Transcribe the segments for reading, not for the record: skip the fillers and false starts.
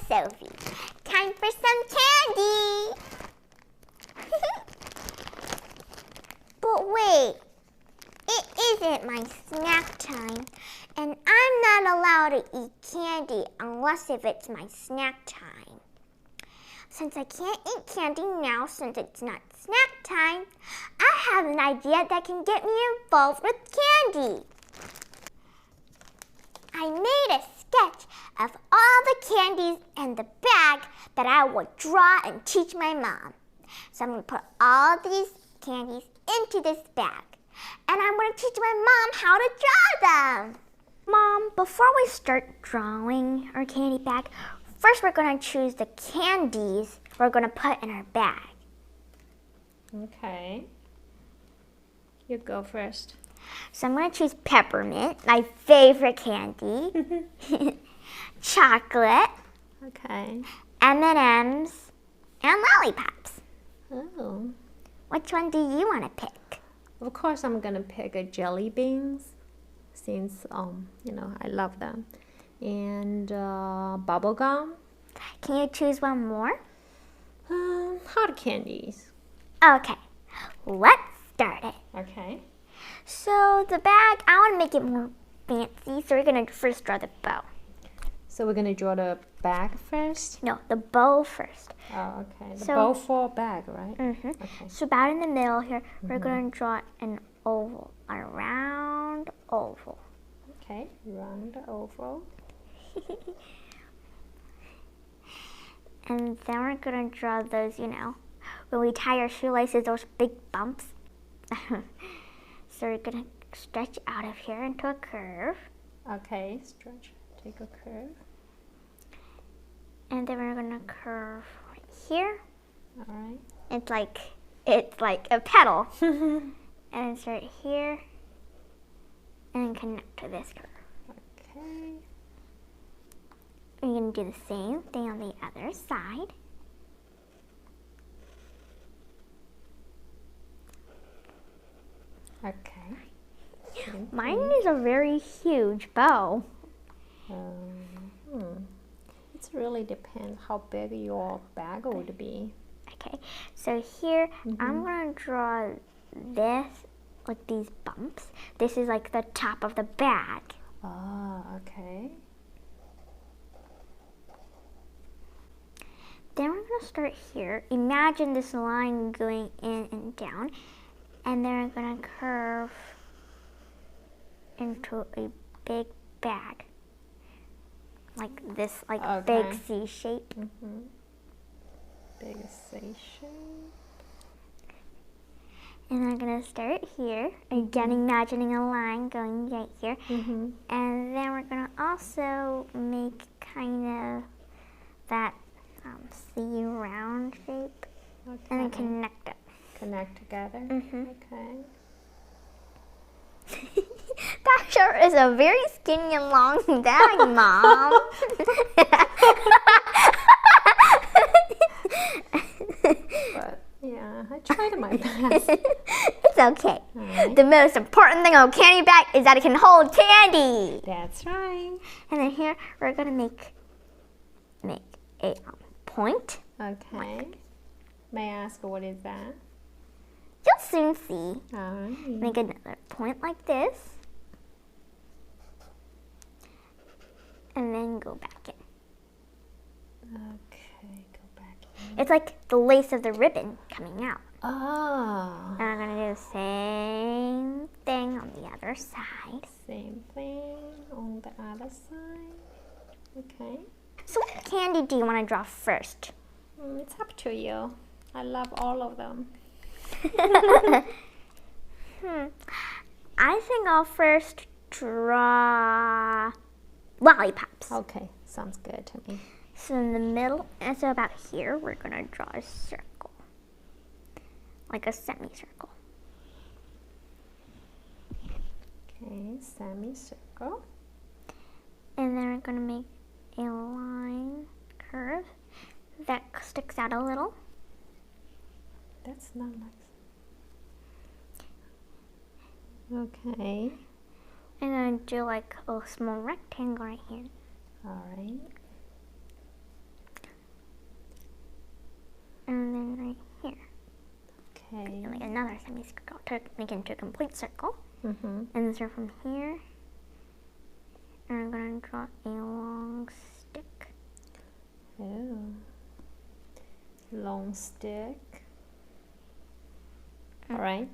Sophie. Time for some candy. But wait, it isn't my snack time, and I'm not allowed to eat candy unless if it's my snack time. Since I can't eat candy now since it's not snack time, I have an idea that can get me involved with candy. I made a sketch of all the candies in the bag that I will draw and teach my mom. So I'm going to put all these candies into this bag. And I'm going to teach my mom how to draw them. Mom, before we start drawing our candy bag, first we're going to choose the candies we're going to put in our bag. Okay. You go first. So I'm going to choose peppermint, my favorite candy, chocolate, Okay. M&Ms, and lollipops. Oh. Which one do you want to pick? Of course, I'm gonna pick a jelly beans, since I love them, and bubble gum. Can you choose one more? Hard candies. Okay, let's start it. Okay. So the bag, I want to make it more fancy, so we're going to first draw the bow. So we're gonna draw the bag first. No, the bow first. Oh, okay. The So- bow for bag, right? Mm-hmm. Okay. So about in the middle here, we're going to draw an oval, a round oval. Okay. Round oval. And then we're going to draw those, when we tie our shoelaces, those big bumps. So we're going to stretch out of here into a curve. Okay. Stretch. Take a curve. And then we're going to curve right here. All right. It's like a petal. And insert here. And then connect to this curve. Okay. We're going to do the same thing on the other side. Okay. Same Mine thing. is a very huge bow. It really depends how big your bag would be. Okay, so here I'm going to draw this, like these bumps. This is like the top of the bag. Ah, okay. Then we're going to start here. Imagine this line going in and down. And then we're going to curve into a big bag. Like this, like big Okay. C shape. Big C shape. And I'm going to start here. Again, imagining a line going right here. And then we're going to also make kind of that C round shape. Okay. And then connect it. Connect together. Mhm. Okay. That sure is a very skinny and long bag, Mom. But yeah, I tried my best. It's okay. Alright. The most important thing on a candy bag is that it can hold candy. That's right. And then here we're gonna make a point. Okay. May I ask what is that? You'll soon see. Alright. Make another point like this. And then go back in. Okay, go back in. It's like the lace of the ribbon coming out. Oh. And I'm gonna do the same thing on the other side. Same thing on the other side. Okay. So what candy do you want to draw first? It's up to you. I love all of them. I think I'll first draw lollipops. Okay, sounds good to me. So in the middle, and so about here, we're gonna draw a circle, like a semicircle. Okay, semicircle. And then we're gonna make a line curve that sticks out a little. That's not nice. Okay. I'm gonna do like a small rectangle right here. All right. and then right here. Okay. And like another semicircle to make it into a complete circle. Mm-hmm. And so from here, I'm going to draw a long stick. Oh. Long stick. All right.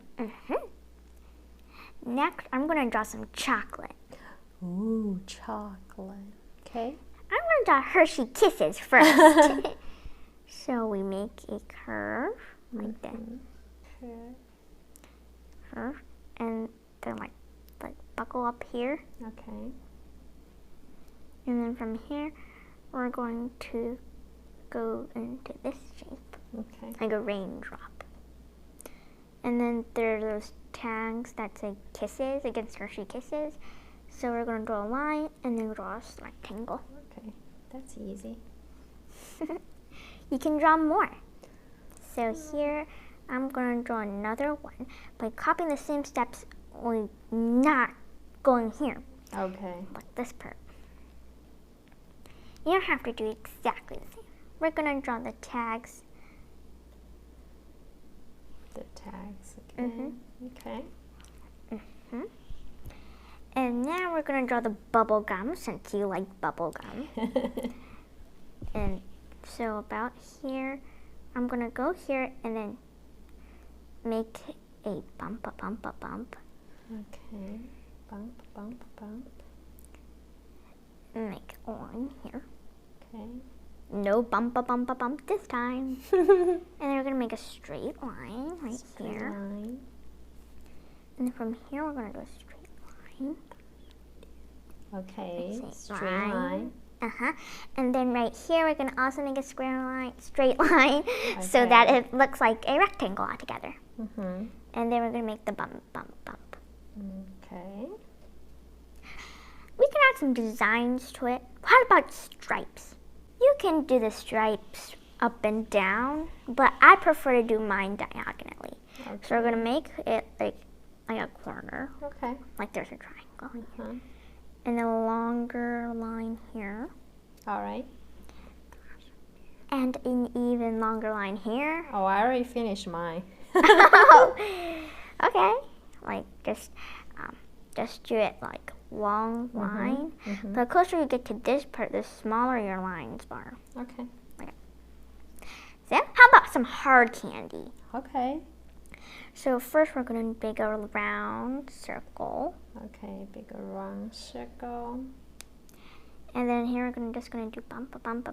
Next, I'm going to draw some chocolate. Ooh, chocolate. Okay. I'm going to draw Hershey Kisses first. So we make a curve like this. Curve. And they're like buckle up here. Okay. And then from here, we're going to go into this shape. Okay. Like a raindrop. And then there are those tags that say kisses against Hershey Kisses. So we're going to draw a line and then draw a rectangle. Okay. That's easy. You can draw more. So here, I'm going to draw another one by copying the same steps, only not going here. Okay. Like this part. You don't have to do exactly the same. We're going to draw the tags. The tags again. Okay. And now we're going to draw the bubble gum, since you like bubble gum. And so about here, I'm going to go here and then make a bump, Okay. Bump, bump, bump. and make a line here. Okay. No bump this time. And then we're going to make a straight line right here. Line. And then from here, we're going to do a straight line. Okay. Straight line. line. And then right here, we're going to also make a straight line, so that it looks like a rectangle altogether. Mm-hmm. And then we're going to make the bump. Okay. We can add some designs to it. What about stripes? You can do the stripes up and down, but I prefer to do mine diagonally. Okay. So we're going to make it like a corner, Okay. like there's a triangle. Uh-huh. And a longer line here. All right. And an even longer line here. Oh, I already finished mine. Okay. Like just do it like long line. But the closer you get to this part, the smaller your lines are. Okay. So how about some hard candy? Okay. So first we're going to make a round circle. Okay, big round circle. And then here we're just going to do bump. And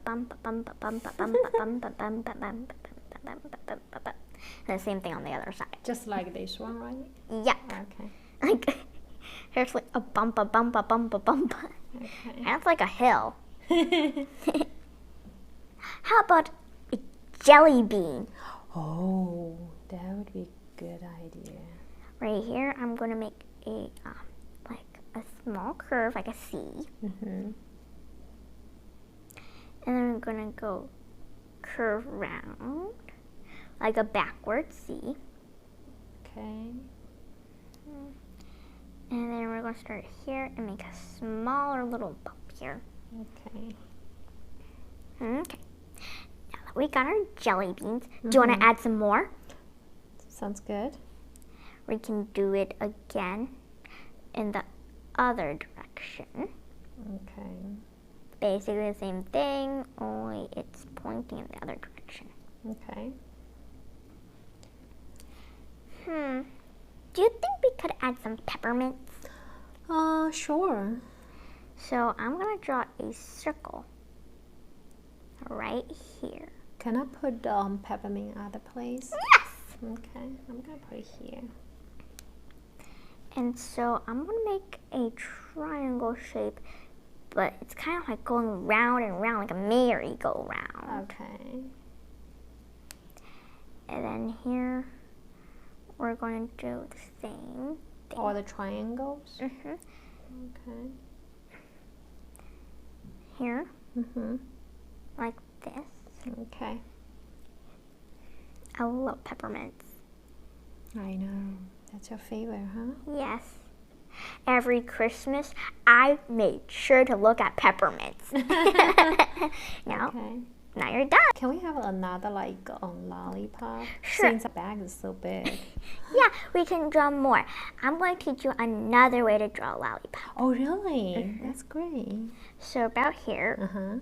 the same thing on the other side. Just like this one, right? Yeah. Okay. Like there's like a bump. Okay. That's like a hill. How about a jelly bean? Oh, that would be a good idea. Right here, I'm going to make a a small curve, like a C. Mm-hmm. And then I'm going to go curve round, like a backward C. Okay. And then we're going to start here and make a smaller little bump here. Okay. Okay. Now that we got our jelly beans, do you want to add some more? Sounds good. We can do it again in the other direction. Okay. Basically the same thing, only it's pointing in the other direction. Okay. Do you think we could add some peppermints? Sure. So I'm going to draw a circle right here. Can I put peppermint other place? Yes! Okay, I'm gonna put it here. And so I'm going to make a triangle shape, but it's kind of like going round and round, like a merry-go-round. Okay. And then here, we're going to do the same thing. All the triangles? Mm-hmm. Okay. Here, Mm-hmm. like this. Okay. I love peppermints. I know. That's your favorite, huh? Yes. Every Christmas, I made sure to look at peppermints. Now, Okay. Now you're done. Can we have another lollipop? Sure. Since the bag is so big. Yeah, we can draw more. I'm going to teach you another way to draw a lollipop. Oh, really? That's great. So about here,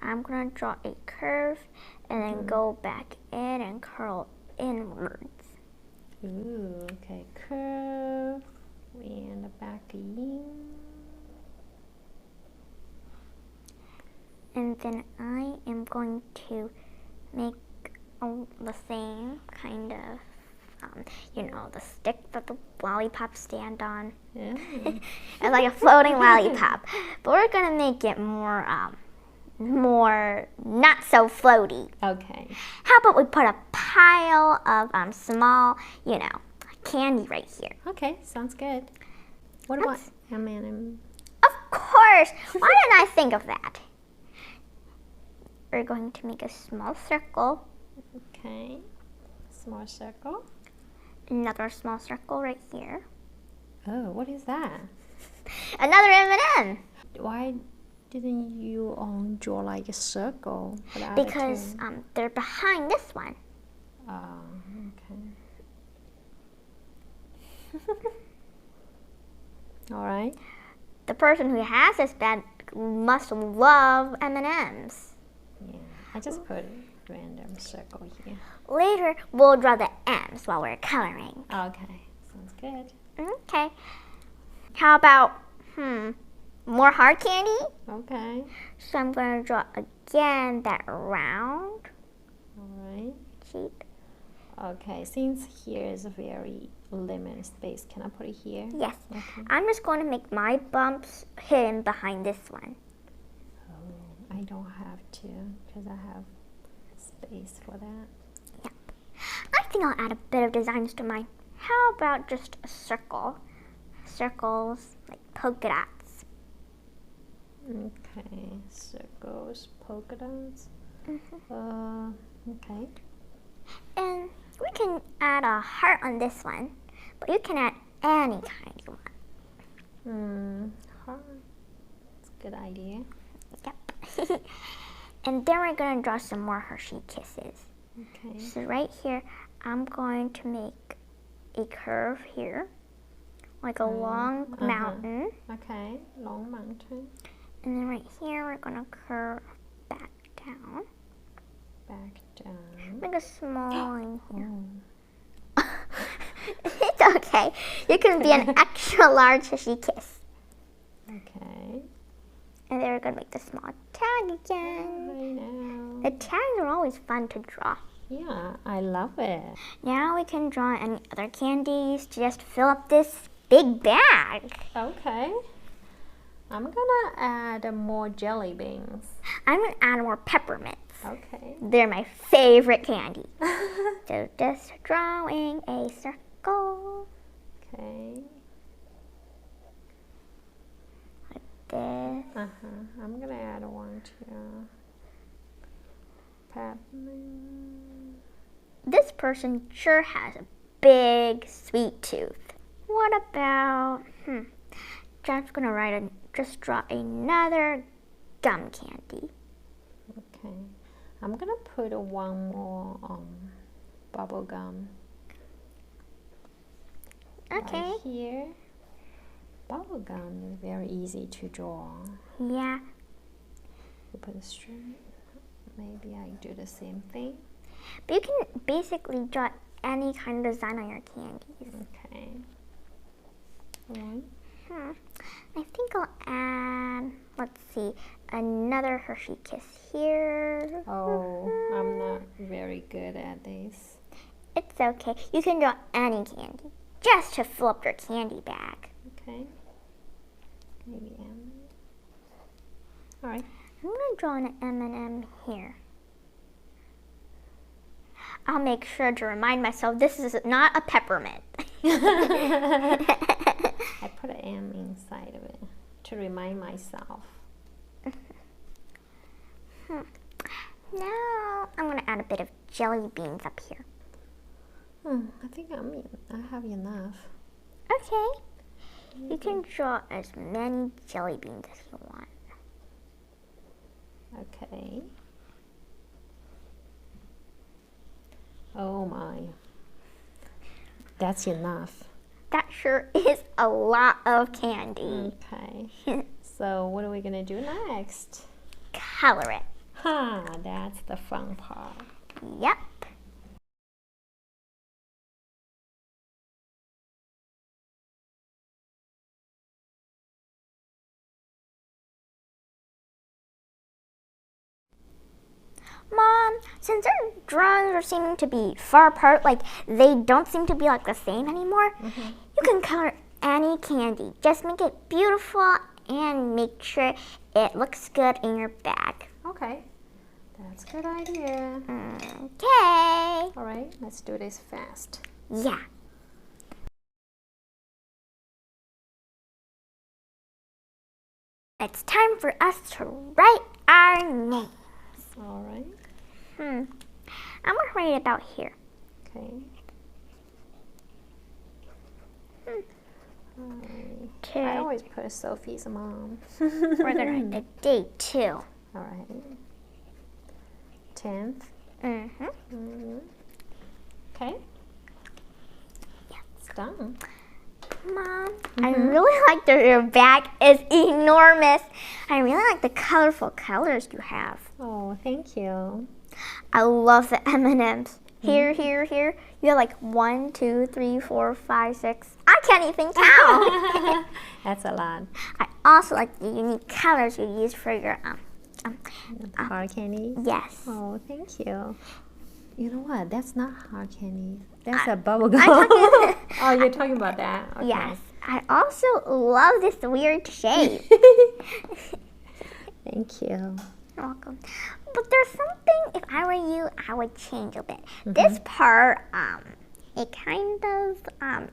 I'm going to draw a curve and then go back in and curl inwards. Ooh, okay. Curve and back in. And then I am going to make the same kind of, the stick that the lollipops stand on. Yeah. It's like a floating lollipop. But we're going to make it more not so floaty. Okay. How about we put a pile of small, candy right here? Okay, sounds good. What about M&M? Of course! Why didn't I think of that? We're going to make a small circle. Okay. Small circle. Another small circle right here. Oh, what is that? Another M&M. Why didn't you draw like a circle for the other Because two? they're behind this one. Oh, okay. All right. The person who has this bag must love M&Ms. Yeah, I just put a random circle here. Later, we'll draw the M's while we're coloring. Okay, sounds good. Okay. How about, more hard candy? Okay. So I'm going to draw again that round All right. shape. Okay, since here is a very limited space, can I put it here? Yes. Okay. I'm just going to make my bumps hidden behind this one. Oh, I don't have to because I have space for that. Yep. I think I'll add a bit of designs to mine. How about just a circle? Circles, like polka dots. Okay, circles, polka dots. Okay. And we can add a heart on this one, but you can add any kind you want. Heart. That's a good idea. Yep. And then we're going to draw some more Hershey kisses. Okay. So right here, I'm going to make a curve here, like a long mountain. Okay, long mountain. And then right here, we're going to curve back down. Back down. Make a small line here. Oh. It's okay. You can be an extra large Hershey kiss. Okay. And then we're going to make the small tag again. I know. The tags are always fun to draw. Yeah, I love it. Now we can draw any other candies to just fill up this big bag. Okay. I'm gonna add more jelly beans. I'm going to add more peppermints. Okay. They're my favorite candy. So just drawing a circle Okay. like this. I'm gonna add one too. Peppermint. This person sure has a big sweet tooth. What about, John's going to just draw another gum candy. Okay. I'm gonna put one more bubble gum. Okay. Right here. Bubble gum is very easy to draw. Yeah. You put a strip. Maybe I do the same thing. But you can basically draw any kind of design on your candies. Okay. One. I think I'll add, let's see, another Hershey kiss here. Oh, I'm not very good at this. It's okay. You can draw any candy just to fill up your candy bag. Okay. Maybe M. All right. I'm going to draw an M&M here. I'll make sure to remind myself this is not a peppermint. I put an M inside of it to remind myself. Now I'm going to add a bit of jelly beans up here. I think I have enough. Okay. You can draw as many jelly beans as you want. Okay. Oh my. That's enough. That sure is a lot of candy. Okay. So what are we gonna do next? Color it. That's the fun part. Yep. Mom, since our drawings are seeming to be far apart, like they don't seem to be like the same anymore, you can color any candy. Just make it beautiful and make sure it looks good in your bag. Okay. That's a good idea. Okay. All right, let's do this fast. Yeah. It's time for us to write our names. All right. I'm gonna write it about here. Okay. Okay. I always put Sophie's mom. We're gonna write the date too. All right. 10th. Okay. Yeah. It's done. Mom, I really like that your bag is enormous. I really like the colorful colors you have. Oh, thank you. I love the M&Ms. Here, here, here. You have like 1, 2, 3, 4, 5, 6. I can't even count. That's a lot. I also like the unique colors you use for your Hard candy? Yes. Oh, thank you. You know what? That's not hard candy. That's a bubble gum. Oh, you're talking about that? Okay. Yes. I also love this weird shape. Thank you. You're welcome. But there's something, if I were you, I would change a bit. This part, it kind of,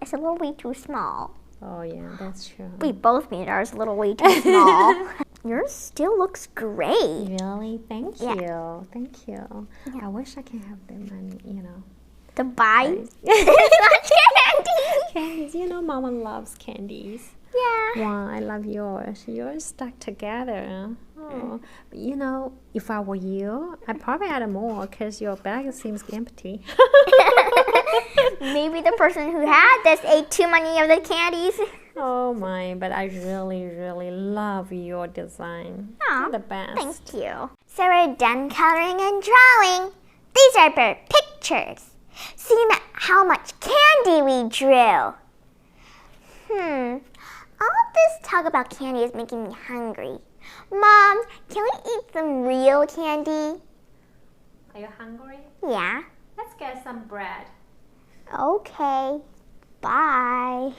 it's a little way too small. Oh, yeah, that's true. We both made ours a little way too small. Yours still looks great. Really? Thank Yeah. you. Thank you. I wish I can have the money, To buy candy. Candies. Mama loves candies. Yeah. Wow, I love yours. Yours stuck together. Oh, but if I were you, I'd probably add more because your bag seems empty. Maybe the person who had this ate too many of the candies. Oh my, but I really, really love your design. Aw, You're the best. Thank you. So we're done coloring and drawing. These are our pictures. See how much candy we drew. All this talk about candy is making me hungry. Mom, can we eat some real candy? Are you hungry? Yeah. Let's get some bread. Okay. Bye.